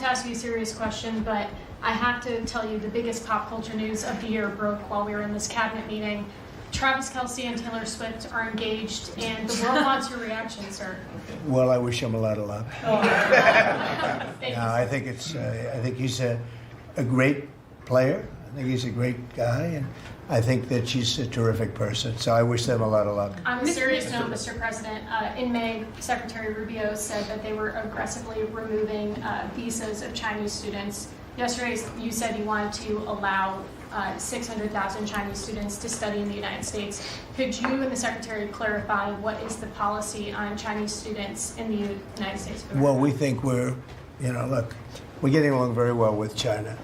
ask you a serious question, but I have to tell you the biggest pop culture news of the year broke while we were in this cabinet meeting. Travis Kelce and Taylor Swift are engaged, and the world wants your reaction, sir. Well, I wish him a lot of luck. Thank you. I think I think he's a great player. I think he's a great guy, and I think that she's a terrific person. So I wish them a lot of luck. On a serious note, Mr. President, in May, Secretary Rubio said that they were aggressively removing visas of Chinese students. Yesterday, you said you wanted to allow 600,000 Chinese students to study in the United States. Could you and the Secretary clarify what is the policy on Chinese students in the United States? Well, we think we're getting along very well with China.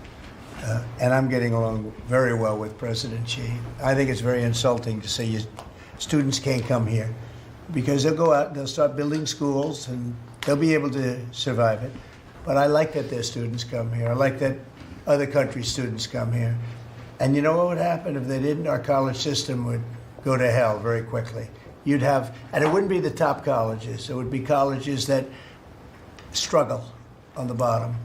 And I'm getting along very well with President Xi. I think it's very insulting to say students can't come here because they'll go out and they'll start building schools and they'll be able to survive it. But I like that their students come here. I like that other countries' students come here. And you know what would happen if they didn't? Our college system would go to hell very quickly. You'd have, and it wouldn't be the top colleges. It would be colleges that struggle on the bottom.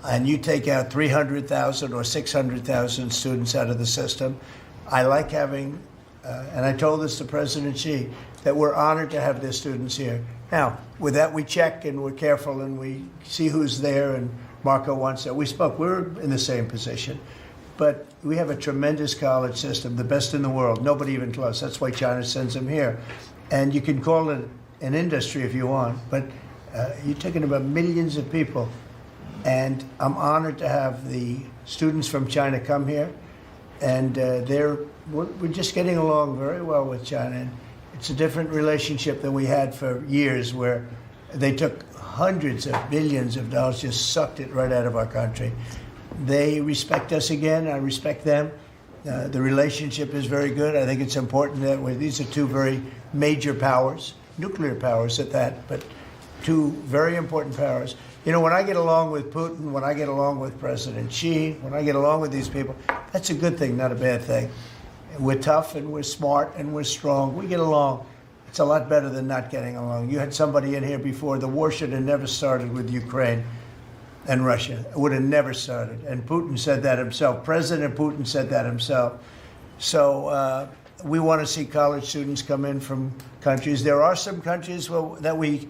And you take out 300,000 or 600,000 students out of the system. I like having, and I told this to President Xi, that we're honored to have their students here. Now, with that, we check and we're careful and we see who's there. And Marco wants that. We spoke. We're in the same position. But we have a tremendous college system, the best in the world. Nobody even close. That's why China sends them here. And you can call it an industry if you want, but you're talking about millions of people. And I'm honored to have the students from China come here. And we're just getting along very well with China. And it's a different relationship than we had for years, where they took hundreds of billions of dollars, just sucked it right out of our country. They respect us again. I respect them. The relationship is very good. I think it's important that these are two very major powers, nuclear powers at that, but two very important powers. You know, when I get along with Putin, when I get along with President Xi, when I get along with these people, that's a good thing, not a bad thing. We're tough and we're smart and we're strong. We get along. It's a lot better than not getting along. You had somebody in here before. The war should have never started with Ukraine and Russia. It would have never started. And Putin said that himself. President Putin said that himself. So we want to see college students come in from countries. There are some countries that we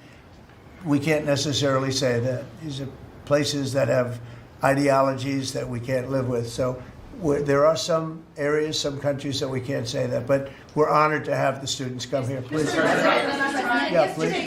can't necessarily say that. These are places that have ideologies that we can't live with. So there are some areas, some countries that we can't say that. But we're honored to have the students come here. Please. Yeah, please.